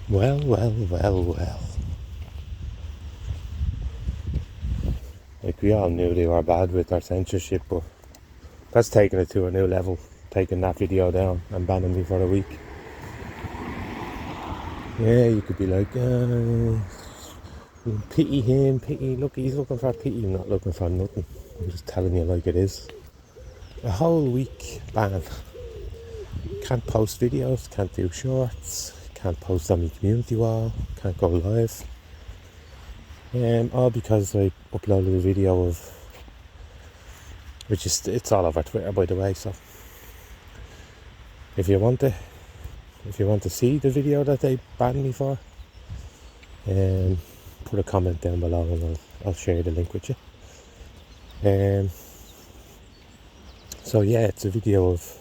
Well, well, well, well. Like, we all knew they were bad with their censorship, but that's taking it to a new level. Taking that video down and banning me for a week. Yeah, you could be like, pity him, pity, look, he's looking for pity. I'm not looking for nothing. I'm just telling you like it is. A whole week ban. Can't post videos, can't do shorts, can't post on my community wall, can't go live. All because I uploaded a video of, which is, it's all over Twitter by the way, so if you want to see the video that they banned me for, put a comment down below and I'll share the link with you. So yeah, it's a video of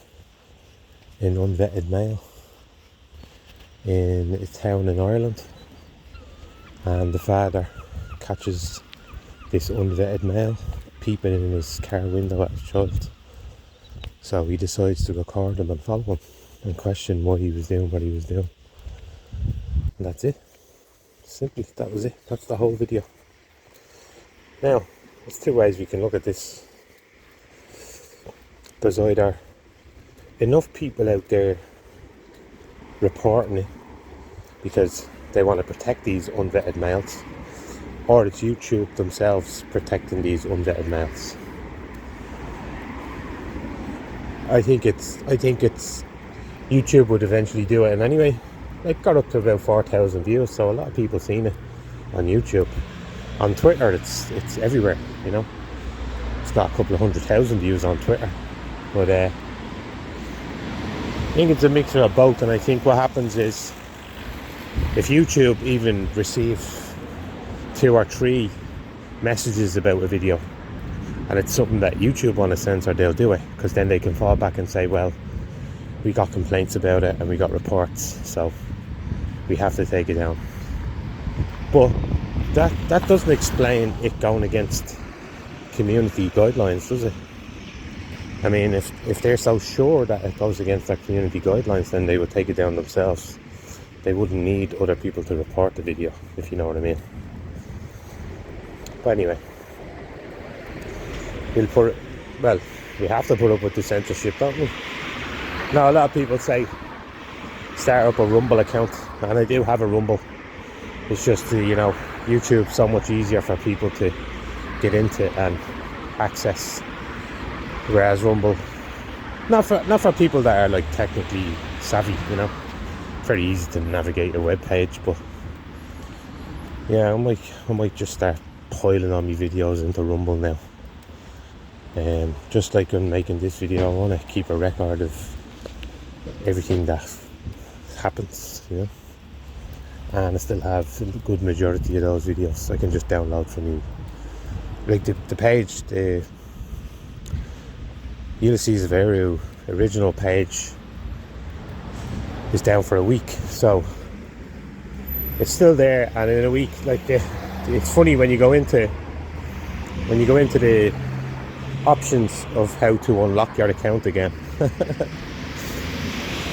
an unvetted male in a town in Ireland, and the father catches this unvetted male peeping in his car window at his child. So he decides to record him and follow him and question why he was doing what he was doing. And that's it. Simply, that was it. That's the whole video. Now, there's two ways we can look at this. There's either enough people out there reporting it because they want to protect these unvetted males, or it's YouTube themselves protecting these unvetted males. I think it's YouTube would eventually do it, and anyway, it got up to about 4,000 views, so a lot of people seen it on YouTube. On Twitter, it's everywhere, you know. It's got a couple of 100,000 views on Twitter, but I think it's a mixture of both. And I think what happens is, if YouTube even receive 2 or 3 messages about a video and it's something that YouTube want to censor, they'll do it, because then they can fall back and say, well, we got complaints about it and we got reports, so we have to take it down. But that doesn't explain it going against community guidelines, does it? I mean, if they're so sure that it goes against their community guidelines, then they would take it down themselves. They wouldn't need other people to report the video, if you know what I mean. But anyway, we have to put up with the censorship, don't we? Now, a lot of people say start up a Rumble account, and I do have a Rumble. It's just, YouTube's so much easier for people to get into and access, whereas Rumble, not for people that are like technically savvy, very easy to navigate a web page. But yeah, I might just start piling on my videos into Rumble now. Just like I'm making this video, I want to keep a record of everything that happens, and I still have a good majority of those videos I can just download from you. Like the page, the Ulaseas-of-Ériu original page is down for a week, so it's still there. And in a week, it's funny when you go into the options of how to unlock your account again.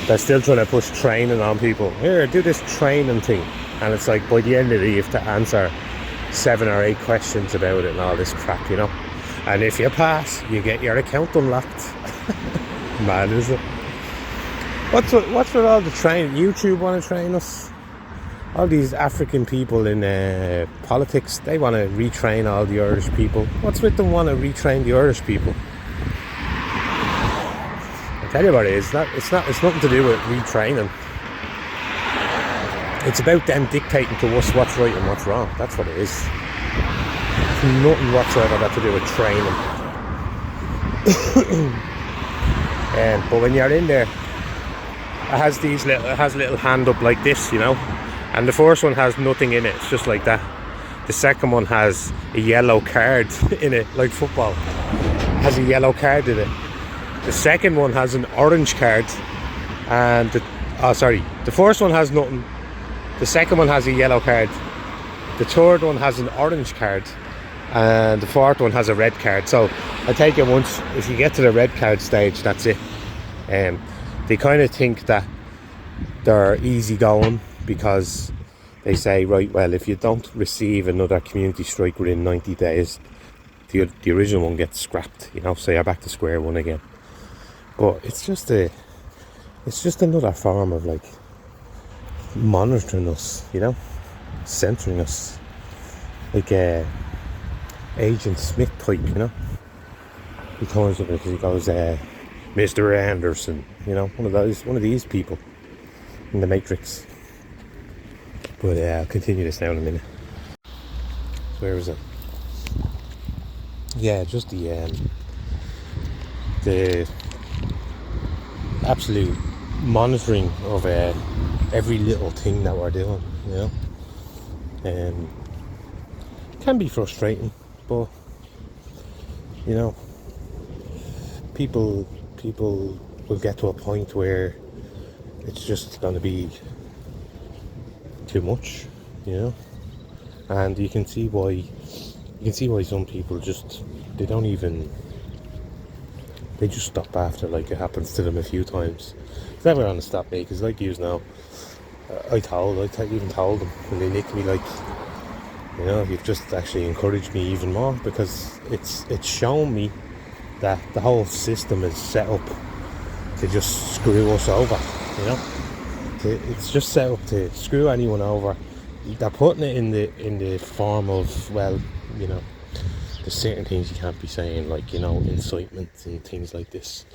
They're still trying to push training on people. Here, do this training thing, and it's like by the end of it you have to answer 7 or 8 questions about it and all this crap, and if you pass, you get your account unlocked. Mad, is it? What's with all the training? YouTube want to train us. All these African people in politics, they want to retrain all the Irish people. What's with them want to retrain the Irish people? I tell you what it is. It's nothing to do with retraining. It's about them dictating to us what's right and what's wrong. That's what it is. It's nothing whatsoever got to do with training. But when you're in there, it has little hand up like this, and the first one has nothing in it. It's just like that. The second one has a yellow card in it, like football. It has a yellow card in it. The second one has an orange card, and the first one has nothing. The second one has a yellow card. The third one has an orange card, and the fourth one has a red card. So I take it once, if you get to the red card stage, that's it. They kind of think that they're easy going because they say, right, well, if you don't receive another community strike within 90 days, the original one gets scrapped, you know, so you're back to square one again. But it's just another form of like monitoring us, you know, censoring us, like Agent Smith type, you know. He comes up because he goes, Mr. Anderson, you know, one of these people in the Matrix. But I'll continue this now in a minute. Where is it? Yeah, just the absolute monitoring of every little thing that we're doing, you know. Can be frustrating, but you know, people will get to a point where it's just going to be too much, you know. And you can see why some people just they just stop after, like, it happens to them a few times. It's never going to stop me, because like you know, I even told them when they nicked me, like, you know, you've just actually encouraged me even more, because it's shown me that the whole system is set up to just screw us over, you know. It's just set up to screw anyone over. They're putting it in the form of, well, you know, there's certain things you can't be saying, like, you know, incitement and things like this,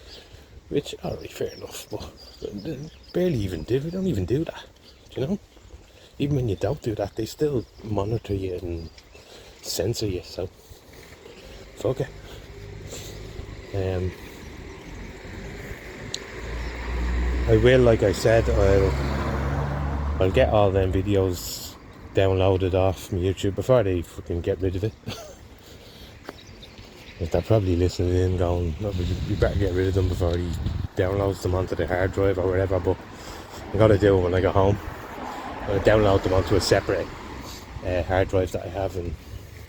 which, alright, fair enough, but we don't even do that, you know. Even when you don't do that, they still monitor you and censor you, so fuck it. I will, like I said, I'll get all them videos downloaded off my YouTube before they fucking get rid of it. If they're probably listening in going, no, we better get rid of them before he downloads them onto the hard drive or whatever, but I'm going to do it when I go home. I'm going to download them onto a separate hard drive that I have, and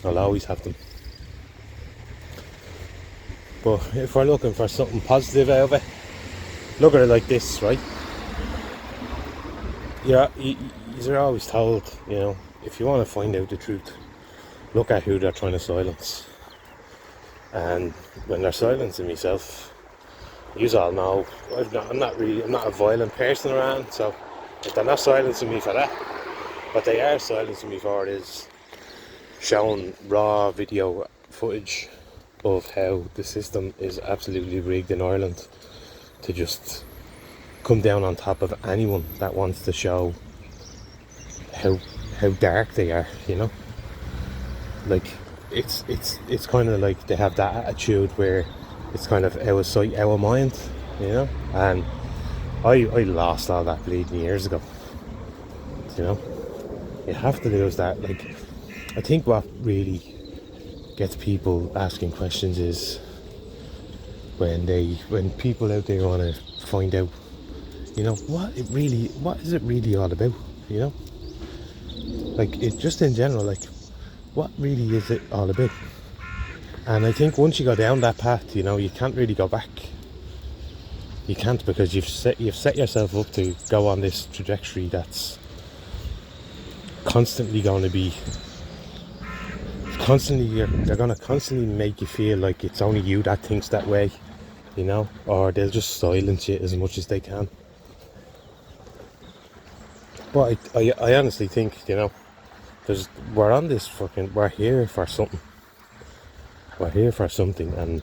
I'll always have them. But if we're looking for something positive out of it, look at it like this, right? Yeah, you're always told, you know, if you want to find out the truth, look at who they're trying to silence. And when they're silencing myself, you all know I'm not a violent person around, so if they're not silencing me for that, what they are silencing me for is showing raw video footage of how the system is absolutely rigged in Ireland to just come down on top of anyone that wants to show how dark they are, you know. Like, it's kind of like they have that attitude where it's kind of out of sight, out of mind, you know. And I lost all that bleeding years ago, you know. You have to lose that. Like, I think what really gets people asking questions is when people out there want to find out, you know, what is it really all about, you know. Like, it just in general, like, what really is it all about? And I think once you go down that path, you know, you can't really go back. You can't, because you've set yourself up to go on this trajectory that's constantly going to be they're going to constantly make you feel like it's only you that thinks that way, you know, or they'll just silence you as much as they can. But I honestly think, you know, we're here for something. We're here for something, and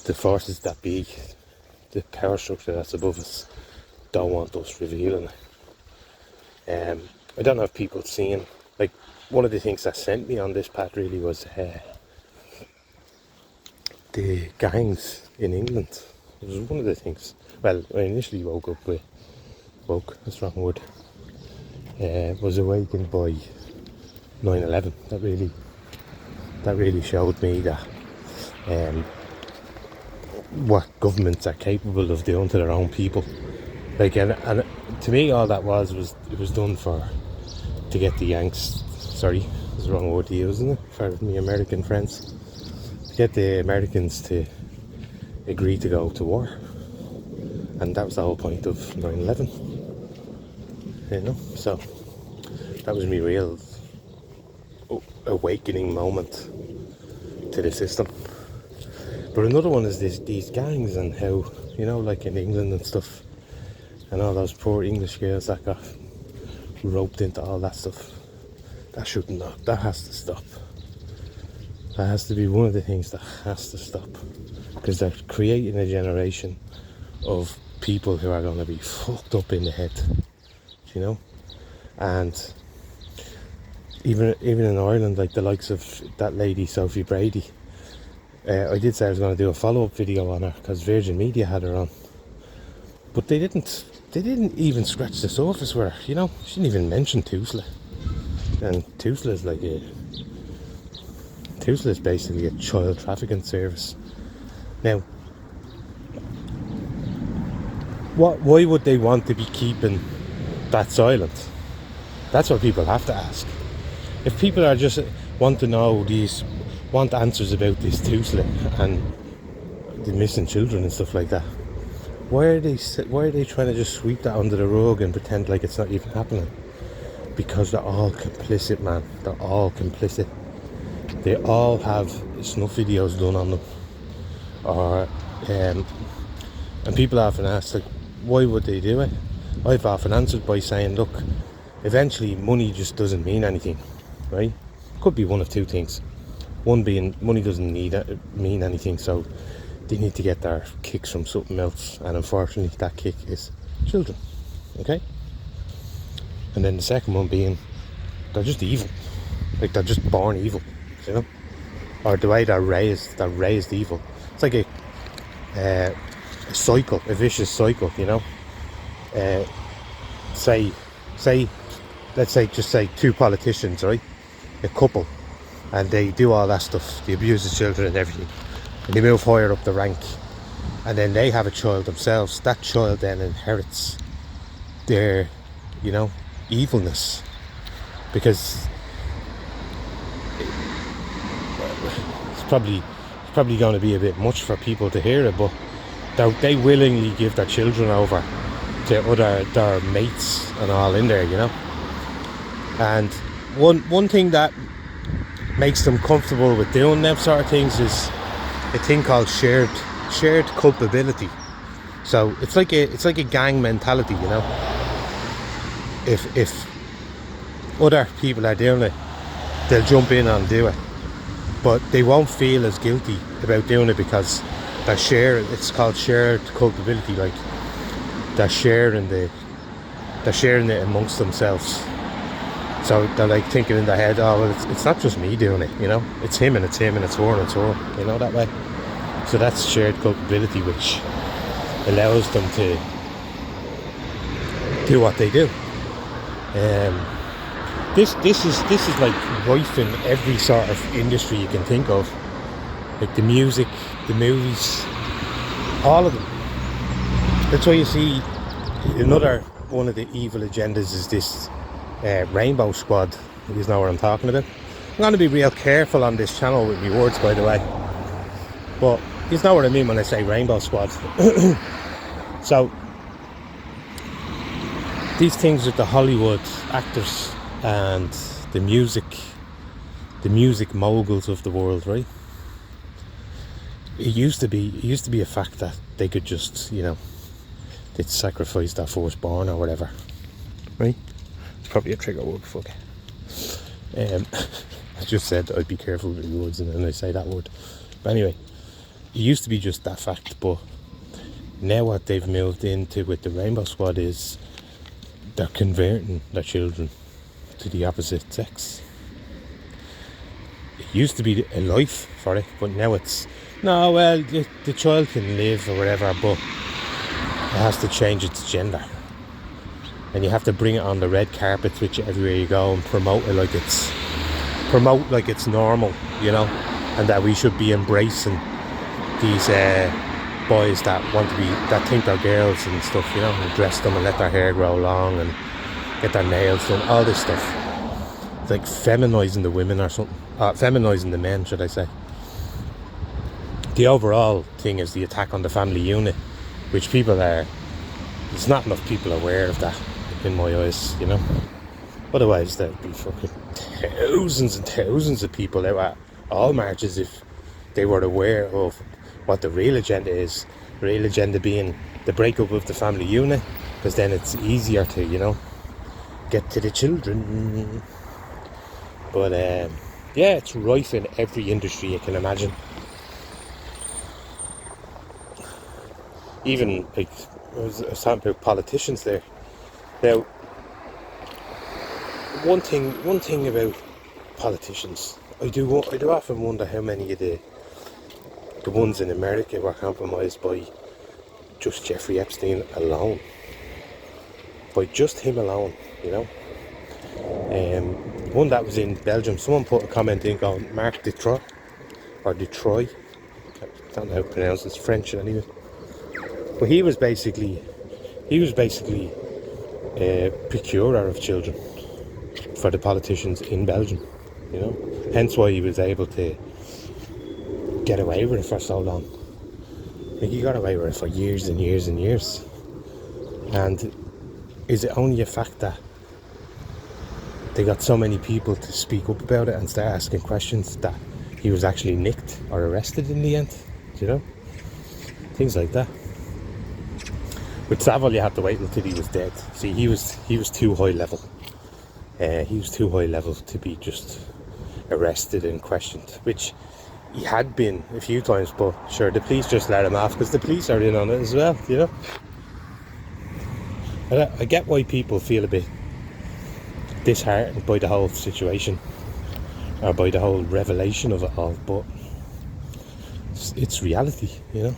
the forces that be, the power structure that's above us, don't want us revealing it. I don't know if people seeing, like, one of the things that sent me on this path really was the gangs in England. It was one of the things. Well, I initially that's the wrong word. Was awakened by 9/11. That really showed me that what governments are capable of doing to their own people. Like, and to me, all that was it was done to get the Yanks. Sorry, that's the wrong word to use, isn't it? For me American friends, to get the Americans to agree to go to war, and that was the whole point of 9/11. you know. So that was my real awakening moment to the system. But another one is these gangs and how, you know, like in England and stuff, and all those poor English girls that got roped into all that stuff. That shouldn't not. That has to stop. That has to be one of the things that has to stop, because they're creating a generation of people who are going to be fucked up in the head, you know. And even in Ireland, like the likes of that lady Sophie Brady, I did say I was going to do a follow-up video on her because Virgin Media had her on, but they didn't even scratch the surface with her, you know. She didn't even mention Tusla, and Tusla is basically a child trafficking service. Now, why would they want to be keeping that silent? That's what people have to ask. If people are just want answers about this Tusla and the missing children and stuff like that, why are they trying to just sweep that under the rug and pretend like it's not even happening? Because they're all complicit, man. They're all complicit. They all have snuff videos done on them, or and people often ask, like, why would they do it? I've often answered by saying, look, eventually money just doesn't mean anything, right? Could be one of two things. One being money doesn't mean anything, so they need to get their kicks from something else, and unfortunately that kick is children, okay? And then the second one being they're just evil, like they're just born evil, you know, or the way they're raised evil. It's like a cycle, a vicious cycle, you know. Let's say two politicians, right? A couple, and they do all that stuff. They abuse the children and everything, and they move higher up the rank, and then they have a child themselves. That child then inherits their, you know, evilness, because it's probably going to be a bit much for people to hear it, but they willingly give their children over to their mates and all in there, you know. And one thing that makes them comfortable with doing them sort of things is a thing called shared culpability. So it's like a gang mentality, you know. If other people are doing it, they'll jump in and do it, but they won't feel as guilty about doing it because it's called shared culpability. Like they're sharing it amongst themselves. So they're like thinking in their head, oh well, it's not just me doing it, you know, it's him and it's him and it's her and it's her, you know, that way. So that's shared culpability, which allows them to do what they do. This is like rife in every sort of industry you can think of, like the music, the movies, all of them. That's why you see another one of the evil agendas is this Rainbow Squad. You know what I'm talking about. I'm going to be real careful on this channel with my words, by the way, but you know what I mean when I say Rainbow Squad. So these things with the Hollywood actors and the music moguls of the world, right? It used to be a fact that they could just, you know, they'd sacrifice their firstborn or whatever, right? It's probably a trigger word, fuck. I just said I'd be careful with the words and then I say that word. But anyway, it used to be just that fact, but now what they've moved into with the Rainbow Squad is they're converting their children to the opposite sex. It used to be a life for it, but now it's, no, well, the child can live or whatever, but it has to change its gender. And you have to bring it on the red carpet with you everywhere you go and promote like it's normal, you know, and that we should be embracing these boys that think they're girls and stuff, you know, and dress them and let their hair grow long and get their nails done, all this stuff. It's like feminising the women or something, feminising the men, should I say. The overall thing is the attack on the family unit, which it's not enough people aware of that. in my eyes, you know. Otherwise, there'd be fucking thousands and thousands of people out at all marches if they were aware of what the real agenda is. The real agenda being the breakup of the family unit, because then it's easier to, you know, get to the children. But yeah, it's rife in every industry you can imagine. Even like I was talking about politicians there. Now, one thing about politicians, I do often wonder how many of the ones in America were compromised by just Jeffrey Epstein alone. By just him alone, you know. One that was in Belgium, someone put a comment in going, Mark Detroit, or Detroit, I don't know how to pronounce it, it's French anyway. But he was basically a procurer of children for the politicians in Belgium, you know. Hence why he was able to get away with it for so long. Like, he got away with it for years and years and years. And is it only a fact that they got so many people to speak up about it and start asking questions that he was actually nicked or arrested in the end? Do you know? Things like that. With Savile, you had to wait until he was dead. See, he was too high level. He was too high level to be just arrested and questioned, which he had been a few times, but sure, the police just let him off because the police are in on it as well, you know. And I get why people feel a bit disheartened by the whole situation, or by the whole revelation of it all, but it's reality, you know.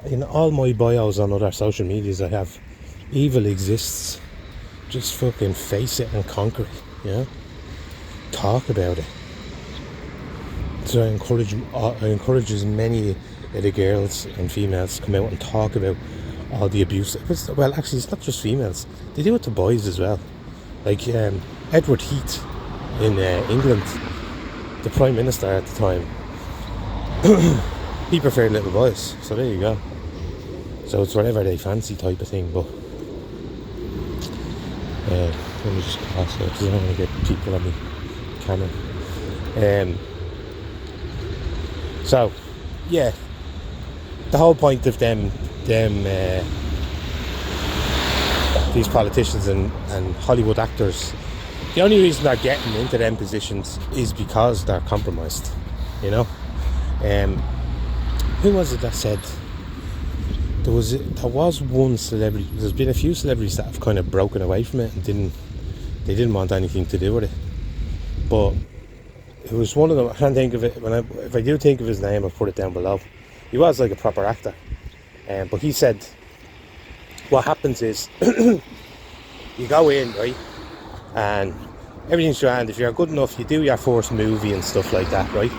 In all my bios on other social medias I have, evil exists, just fucking face it and conquer it, you know. Talk about it. So I encourage as many of the girls and females to come out and talk about all the abuse. Well, actually, it's not just females. They do it to boys as well. Like Edward Heath in England, the Prime Minister at the time, he preferred little boys. So there you go. So it's whatever they fancy type of thing. But let me just pass it because I don't want to get people on the camera. So yeah, the whole point of them these politicians and Hollywood actors, the only reason they're getting into them positions is because they're compromised, you know. Who was it that said there was one celebrity? There's been a few celebrities that have kind of broken away from it and didn't want anything to do with it. But it was one of them. I can't think of it. If I do think of his name, I'll put it down below. He was like a proper actor, but he said what happens is you go in, right, and everything's grand. If you're good enough, you do your first movie and stuff like that, right?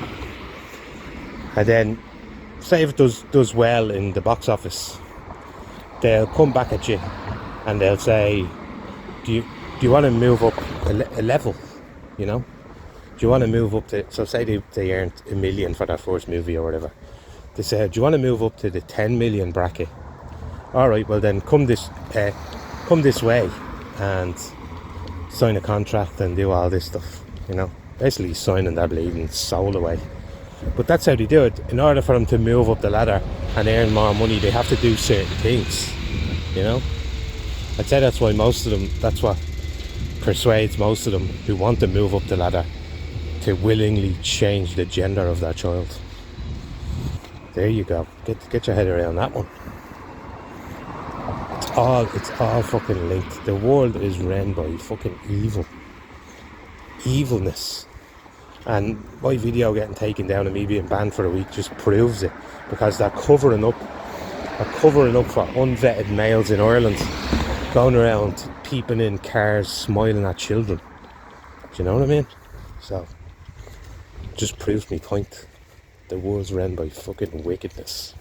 And then say if it does well in the box office, they'll come back at you and they'll say, do you want to move up a level, you know? Do you want to move up to, so say they earned $1 million for their first movie or whatever. They say, do you want to move up to the 10 million bracket? Alright, well then come this way and sign a contract and do all this stuff, you know? Basically signing their bleeding soul away. But that's how they do it. In order for them to move up the ladder and earn more money, they have to do certain things, you know? I'd say that's what persuades most of them who want to move up the ladder to willingly change the gender of their child. There you go. Get your head around that one. It's all fucking linked. The world is ran by fucking evilness. And my video getting taken down and me being banned for a week just proves it, because they're covering up for unvetted males in Ireland going around peeping in cars, smiling at children. Do you know what I mean? So just proves me point. The world's run by fucking wickedness.